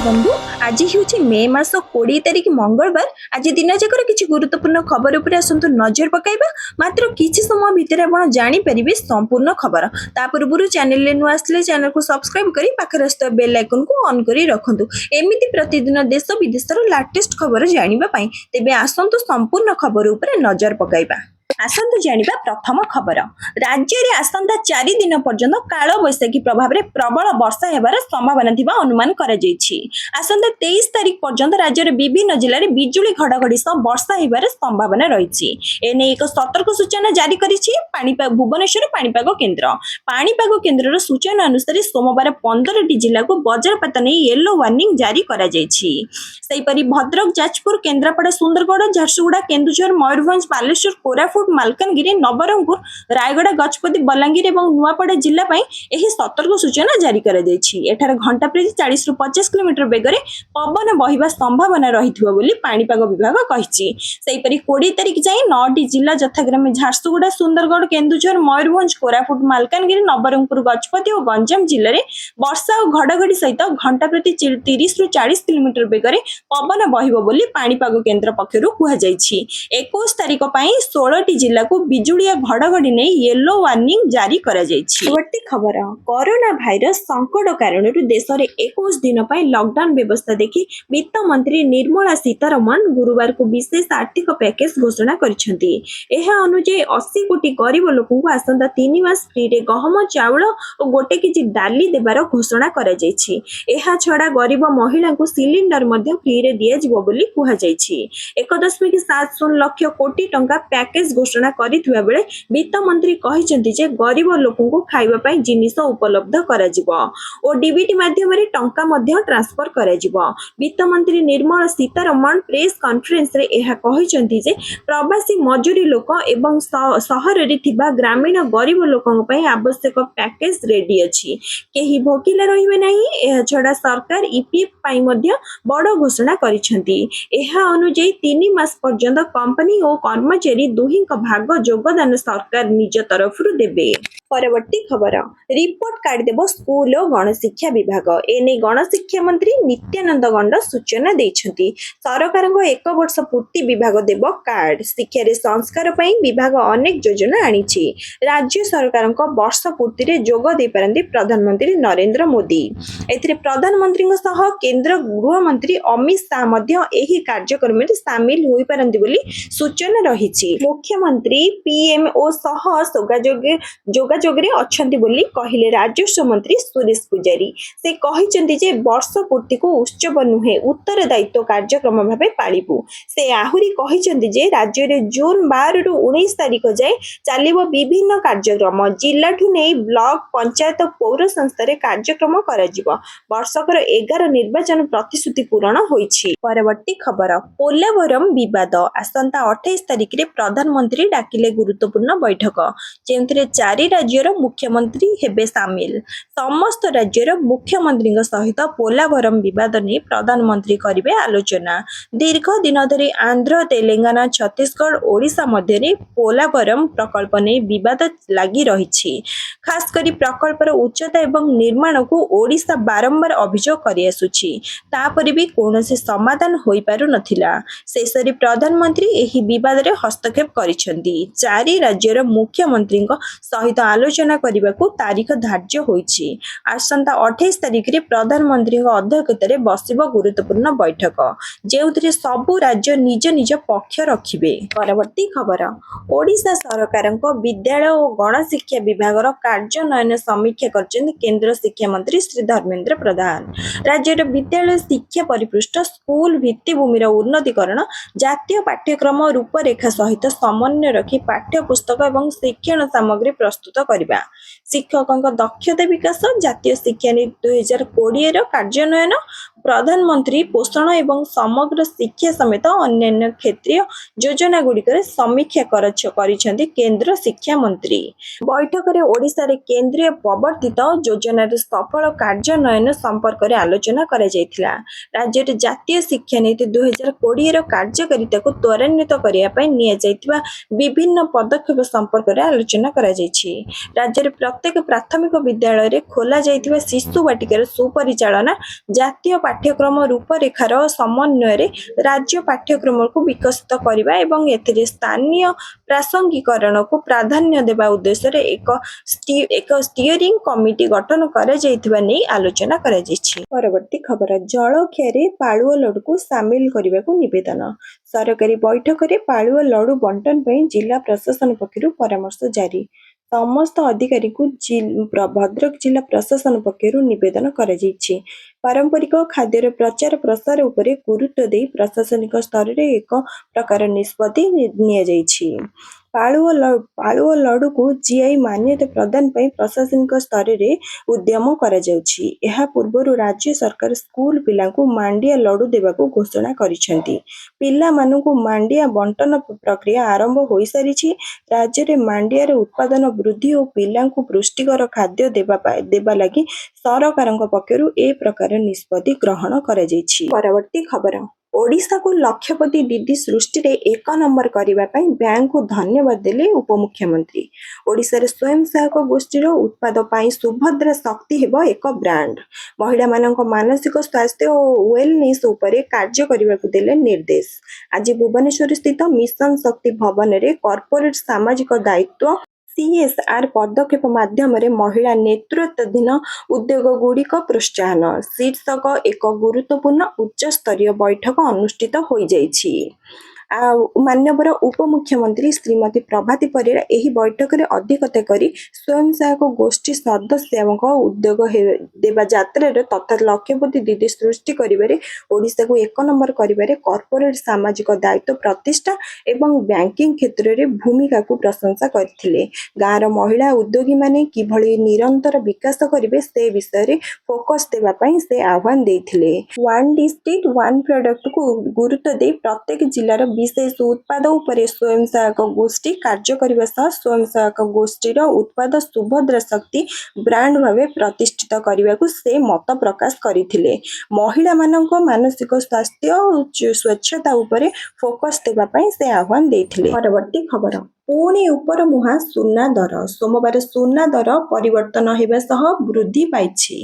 बंधु आज हूँ मे मास 20 तारिख मंगलवार। आज दिन जाकर किसी गुरुत्वपूर्ण खबर उपर आसतु नजर पकाइबा। मात्र किसी समय भितर आपण जानिपारे संपूर्ण खबर। ता पूर्व चैनल नुआ आसले चैनल को सब्सक्राइब करी पाखर आसुवा बेल आइकन को ऑन करी रखंतु। एमिति प्रतिदिन देश विदेशर लेटेस्ट खबर जानिबा पई तेबे आसंतु संपूर्ण खबर उपर नजर पकाइबा। आसंतु जानिबा प्रथम खबर। राज्य में आसंता 4 दिन पर्यंत काल बैशाखी प्रभाव में प्रबल वर्षा हेबार संभावना थिबा अनुमान करा जायछि। आसंता 23 तारिख पर्यंत राज्य में विभिन्न जिले में बिजुली घड़घड़ी सह वर्षा हेबार संभावना रही। एने एक सतर्क सूचना जारी करिछि भुवनेश्वर पाणीपाग केन्द्र। पाणीपाग केन्द्र सूचना अनुसार सोमवार 15 जिला को वज्रपात नहीं येलो वार्निंग जारी करा जायछि। सेहिपरि भद्रक, जाजपुर, केन्द्रापड़ा, सुंदरगढ़, झारसुगुड़ा, केन्दुझर, मयूरभंज, बालेश्वर, कोरापुट, मालकानगिरी, नवरंगपुर, रायगड़ा, गजपति, बलांगीर और नुआपड़ा जिला सतर्क सूचना जारी करा जायछि। एठार घंटा प्रति 40 ରୁ 50 किलोमीटर बेगर पवन बहिबा संभावना रहिथिबो बोली पाणीपाग विभाग कहिछि। सेहिपरि 20 तारिख जाए 9टी जिला यथाक्रमे झारसुगुड़ा, सुंदरगढ़, केन्दुझर, मयूरभंज, कोरापुट, मालकानगिरी, नवरंगपुर, गजपति और गंजाम जिले में वर्षा और घड़घड़ी सहित घंटा प्रति 30 ରୁ 40 किलोमीटर बेगर पवन बहिबो बोली पाणीपाग केन्द्र पक्षरु कुहा जायछि। 21 तारिख पई 16टी जिला को बिजुलिया घड़घड़ी नहीं येलो वार्निंग जारी करा जायछि। परवर्ती खबर। कोरोना भाइरस संकट कारण देश में 21 दिन पर लॉकडाउन व्यवस्था देखि वित्त मंत्री निर्मला सीतारमण गुरुवार को विशेष आर्थिक पैकेज घोषणा करिसेंती। एहा अनुसार 80 कोटी गरीब लोकंकु आसंता 3 मास फ्री रे गहम, चाउल और 1 केजी डाली देबार घोषणा करा जायछि। एहा छडा गरीब महिला को सिलिंडर मध्ये फ्री रे दिया जिवो बोली कुहा जायछि। 1.70 लाख कोटी टंका पैकेज घोषणा करिथिबा बेले वित्त मंत्री कहिसेंती जे गरीब लोकंकु खाइबा पई जिनिस उपलब्ध कराजिबो और डीबीटी माध्यम रे टंका मध्ये ट्रांसफर कराजिबो। वित्त मंत्री निर्मला सीतारमण प्रेस कॉन्फ्रेंस रे एहा कहिसेंती जे प्रवासी मजूरी लोक एवं शहर रे थिबा ग्रामीण गरीब लोकंक पई आवश्यक पैकेज रेडी अछि। केही भोकिला रहिबे नाही। एहा छडा सरकार ईपीएफ पई मध्ये बड़ घोषणा करिसेंती। एहा अनुसार 3 मास पर्यंत कंपनी और कर्मचारी दुही भाग योगदान सरकार निज तरफ देबे। परवर्ती खबर। रिपोर्ट कार्ड देव स्कूल और गणशिक्षा विभाग। एने गणशिक्षा मंत्री नित्यानंद गंड सूचना देइछंती। सरकार 1 वर्ष पूर्ति विभाग देव कार्ड। शिक्षा रे संस्कार पई विभाग अनेक योजना आनिछि। राज्य सरकार वर्ष पूर्ति रे जोग दे पारंती प्रधानमंत्री नरेंद्र मोदी। एथिरे प्रधानमंत्री सह केंद्र गृह मंत्री अमित शाह मध्य एही कार्यक्रम में शामिल होई पारंती बोली सूचना रहिछि। मुख्यमंत्री पीएमओ सह जोगाजोग रे अछंती बोली कहिले राजस्व मंत्री सुरेश पुजारी। से कहिसंती जे वर्ष पूर्ति को उत्सव नुहे उत्तरदायित्व कार्यक्रम भाबे पालिबु। से आहुरी कहिसंती जे राज्य रे जून 12 ରୁ 19 तारिख जाए चालिबो विभिन्न कार्यक्रम। जिला ठु नै ब्लॉक, पंचायत, पौर संस्था रे कार्यक्रम कराजिबो। वर्षकर 11 निर्वाचन प्रतिश्रुति पूरण होईछि। परवर्ती खबर। पोलावरम विवाद। आसंता 28 तारिख रे प्रधानमंत्री डाकिले गुरुत्वपूर्ण बैठक जेंथिरे 4 राज्यर मुख्यमंत्री हेबे सामिल। समस्त राज्यर मुख्यमंत्री सहित पोलावरम विवाद ने प्रधानमंत्री करिवे आलोचना। दीर्घ दिन धरी आंध्र, तेलंगाना, छत्तीसगढ़, ओडिशा मध्य पोलावरम प्रकल्प ने विवाद लगी रही। खासकरी प्रकल्पर उच्चता एवं निर्माण को ओडिशा बारंबार अभियोग करि आसुछि। तापरि भी कोनोसी समाधान होई पारु नथिला। शेषरी प्रधानमंत्री एही विवाद रे हस्तक्षेप करिसेंती। 4 राज्यर मुख्यमंत्री सहित आलोचना करने को तारीख धार्य होईछि। आसंता 28 तारिख रे प्रधानमंत्री अध्यक्षता रे बसिबो गुरुत्वपूर्ण बैठक जेउथिरे सबु राज्य निज निज पक्ष रखिबे। परवर्ती खबर। ओडिशा सरकार विद्यालय और गणशिक्षा विभाग कार्यान्वयन समीक्षा करछन केंद्र शिक्षा मंत्री श्री धर्मेंद्र प्रधान। राज्य विद्यालय शिक्षा परिपृष्ठ, स्कूल भित्तिभूमिर उन्नतीकरण, जातीय पाठ्यक्रम रूपरेखा सहित समन्वय रखी पाठ्यपुस्तक एवं शिक्षण सामग्री प्रस्तुत करबा। शिक्षकों दक्षता विकास, जातीय शिक्षा नीति 2020 कार्यान्वयन, प्रधानमंत्री पोषण एवं समग्र शिक्षा समेत अन्य क्षेत्रीय योजना गुड़िकर समीक्षा करिसेंती केंद्र शिक्षा मंत्री। बैठक में ओडिशा रे केंद्रीय प्रवर्तित योजना सफल कार्यान्वयन संपर्क में आलोचना करा जायथिला। राज्य रे जातीय शिक्षा नीति 2020 कार्यकारिता को त्वरान्वित करने निया जायथिबा विभिन्न पदक्षेप संपर्क में आलोचना करा जायछि। राज्य रे ପ୍ରତ୍ୟେକ ପ୍ରାଥମିକ ବିଦ୍ୟାଳୟରେ ଖୋଲାଯାଇଥିବା ଶିଶୁ ବାଟିକାର ସୁପରିଚାଳନା ଜାତୀୟ ପାଠ୍ୟକ୍ରମ ରୂପରେଖାର ସମନ୍ୱୟରେ ରାଜ୍ୟ ପାଠ୍ୟକ୍ରମକୁ ବିକଶିତ କରିବା ଏବଂ ଏଥିରେ ସ୍ଥାନୀୟ ପ୍ରାସଙ୍ଗିକରଣକୁ ପ୍ରାଧାନ୍ୟ ଦେବା ଉଦ୍ଦେଶ୍ୟରେ ଏକ ଷ୍ଟିଅରିଂ କମିଟି ଗଠନ କରାଯାଇଥିବା ନେଇ ଆଲୋଚନା କରାଯାଇଛି। ପରବର୍ତ୍ତୀ ଖବର, ଜଳଖିଆରେ ପାଳୁଅ ଲଡୁକୁ ସାମିଲ କରିବାକୁ ନିବେଦନ। ସରକାରୀ ବୈଠକରେ ପାଳୁଅ ଲଡୁ ବଣ୍ଟନ ପାଇଁ ଜିଲ୍ଲା ପ୍ରଶାସନ ପକ୍ଷରୁ ପରାମର୍ଶ ଜାରି। ସମସ୍ତ ଅଧିକାରୀଙ୍କୁ ଭଦ୍ରକ ଜିଲ୍ଲା ପ୍ରଶାସନ ପକ୍ଷରୁ ନିବେଦନ କରାଯାଇଛି। ପାରମ୍ପରିକ ଖାଦ୍ୟର ପ୍ରଚାର ପ୍ରସାର ଉପରେ ଗୁରୁତ୍ୱ ଦେଇ ପ୍ରଶାସନିକ ସ୍ତରରେ ଏକ ପ୍ରକାର ନିଷ୍ପତ୍ତି ନିଆଯାଇଛି। ପାଳୁଅ ଲଡୁକୁ ଜିଆଇ ମାନ୍ୟତା ପ୍ରଦାନ ପାଇଁ ପ୍ରଶାସନିକ ସ୍ତରରେ ଉଦ୍ୟମ କରାଯାଉଛି। ଏହା ପୂର୍ବରୁ ରାଜ୍ୟ ସରକାର ସ୍କୁଲ ପିଲାଙ୍କୁ ମାଣ୍ଡିଆ ଲଡୁ ଦେବାକୁ ଘୋଷଣା କରିଛନ୍ତି। ପିଲାମାନଙ୍କୁ ମାଣ୍ଡିଆ ବଣ୍ଟନ ପ୍ରକ୍ରିୟା ଆରମ୍ଭ ହୋଇସାରିଛି। ରାଜ୍ୟରେ ମାଣ୍ଡିଆର ଉତ୍ପାଦନ ବୃଦ୍ଧି ଓ ପିଲାଙ୍କୁ ପୁଷ୍ଟିକର ଖାଦ୍ୟ ଦେବା ଲାଗି ସରକାରଙ୍କ ପକ୍ଷରୁ ଏ ପ୍ରକାର ନିଷ୍ପତ୍ତି ଗ୍ରହଣ କରାଯାଇଛି। ପରବର୍ତ୍ତୀ ଖବର, ଓଡ଼ିଶାକୁ ଲକ୍ଷପତି ଦିଦି ସୃଷ୍ଟିରେ 1 ନମ୍ବର କରିବା ପାଇଁ ବ୍ୟାଙ୍କକୁ ଧନ୍ୟବାଦ ଦେଲେ ଉପମୁଖ୍ୟମନ୍ତ୍ରୀ। ଓଡ଼ିଶାରେ ସ୍ୱୟଂ ସହାୟକ ଗୋଷ୍ଠୀର ଉତ୍ପାଦ ପାଇଁ ସୁଭଦ୍ରା ଶକ୍ତି ହେବ ଏକ ବ୍ରାଣ୍ଡ। ମହିଳାମାନଙ୍କ ମାନସିକ ସ୍ୱାସ୍ଥ୍ୟ ଓ ୱେଲନେସ୍ ଉପରେ କାର୍ଯ୍ୟ କରିବାକୁ ଦେଲେ ନିର୍ଦ୍ଦେଶ। ଆଜି ଭୁବନେଶ୍ୱରସ୍ଥିତ ମିଶନ ଶକ୍ତି ଭବନରେ କର୍ପୋରେଟ ସାମାଜିକ ଦାୟିତ୍ୱ CSR ପଦକ୍ଷେପ ମାଧ୍ୟମରେ ମହିଳା ନେତୃତ୍ୱାଧୀନ ଉଦ୍ୟୋଗଗୁଡ଼ିକ ପ୍ରୋତ୍ସାହନ ଶୀର୍ଷକ ଏକ ଗୁରୁତ୍ୱପୂର୍ଣ୍ଣ ଉଚ୍ଚସ୍ତରୀୟ ବୈଠକ ଅନୁଷ୍ଠିତ ହୋଇଯାଇଛି। ମାନ୍ୟବର ଉପମୁଖ୍ୟମନ୍ତ୍ରୀ ଶ୍ରୀମତୀ ପ୍ରଭାତୀ ପରିଡ଼ା ଏହି ବୈଠକରେ ଅଧ୍ୟକ୍ଷତା କରି ସ୍ୱୟଂ ସହାୟକ ଗୋଷ୍ଠୀ ସଦସ୍ୟଙ୍କ ଉଦ୍ୟୋଗ ଦେବା ଯାତ୍ରାରେ ତଥା ଲକ୍ଷପତି ଦିଦି ସୃଷ୍ଟି କରିବାରେ ଓଡ଼ିଶାକୁ 1 ନମ୍ବର କରିବାରେ କର୍ପୋରେଟ ସାମାଜିକ ଦାୟିତ୍ୱ ପ୍ରତିଷ୍ଠା ଏବଂ ବ୍ୟାଙ୍କିଂ କ୍ଷେତ୍ରରେ ଭୂମିକାକୁ ପ୍ରଶଂସା କରିଥିଲେ। ଗାଁର ମହିଳା ଉଦ୍ୟୋଗୀମାନେ କିଭଳି ନିରନ୍ତର ବିକାଶ କରିବେ ସେ ବିଷୟରେ ଫୋକସ୍ ଦେବା ପାଇଁ ସେ ଆହ୍ୱାନ ଦେଇଥିଲେ। ୱାନ୍ ଡିଷ୍ଟ୍ରିକ୍ଟ ୱାନ୍ ପ୍ରଡକ୍ଟକୁ ଗୁରୁତ୍ୱ ଦେଇ ପ୍ରତ୍ୟେକ ଜିଲ୍ଲାର ବିଶେଷ ଉତ୍ପାଦ ଉପରେ ସ୍ୱୟଂ ସହାୟକ ଗୋଷ୍ଠୀ କାର୍ଯ୍ୟ କରିବା ସହ ସ୍ୱୟଂ ସହାୟକ ଗୋଷ୍ଠୀର ଉତ୍ପାଦ ସୁଭଦ୍ରା ଶକ୍ତି ବ୍ରାଣ୍ଡ ଭାବେ ପ୍ରତିଷ୍ଠିତ କରିବାକୁ ସେ ମତ ପ୍ରକାଶ କରିଥିଲେ। ମହିଳାମାନଙ୍କ ମାନସିକ ସ୍ୱାସ୍ଥ୍ୟ ଓ ସ୍ୱଚ୍ଛତା ଉପରେ ଫୋକସ୍ ଦେବା ପାଇଁ ସେ ଆହ୍ୱାନ ଦେଇଥିଲେ। ପରବର୍ତ୍ତୀ ଖବର, ପୁଣି ଉପରମୁହାଁ ସୁନା ଦର। ସୋମବାର ସୁନା ଦର ପରିବର୍ତ୍ତନ ହେବା ସହ ବୃଦ୍ଧି ପାଇଛି।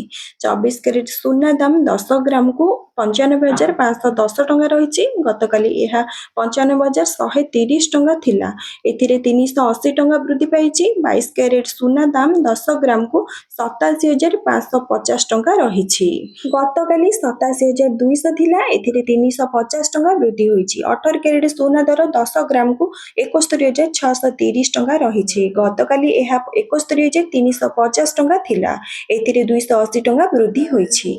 24 କ୍ୟାରେଟ୍ ସୁନା ଦାମ 10 ଗ୍ରାମକୁ 95,510 ଟଙ୍କା ରହିଛି। ଗତକାଲି ଏହା 95,130 ଟଙ୍କା ଥିଲା। ଏଥିରେ 380 ଟଙ୍କା ବୃଦ୍ଧି ପାଇଛି। 22 କ୍ୟାରେଟ୍ ସୁନା ଦାମ 10 ଗ୍ରାମକୁ 87,550 ଟଙ୍କା ରହିଛି। ଗତକାଲି 87,200 ଥିଲା। ଏଥିରେ 350 ଟଙ୍କା ବୃଦ୍ଧି ହୋଇଛି। 18 କ୍ୟାରେଟ୍ ସୁନା ଦର 10 ଗ୍ରାମକୁ 71,630 ଟଙ୍କା ରହିଛି। ଗତକାଲି ଏହା 71,350 ଟଙ୍କା ଥିଲା। ଏଥିରେ 280 ଟଙ୍କା ବୃଦ୍ଧି ହୋଇଛି।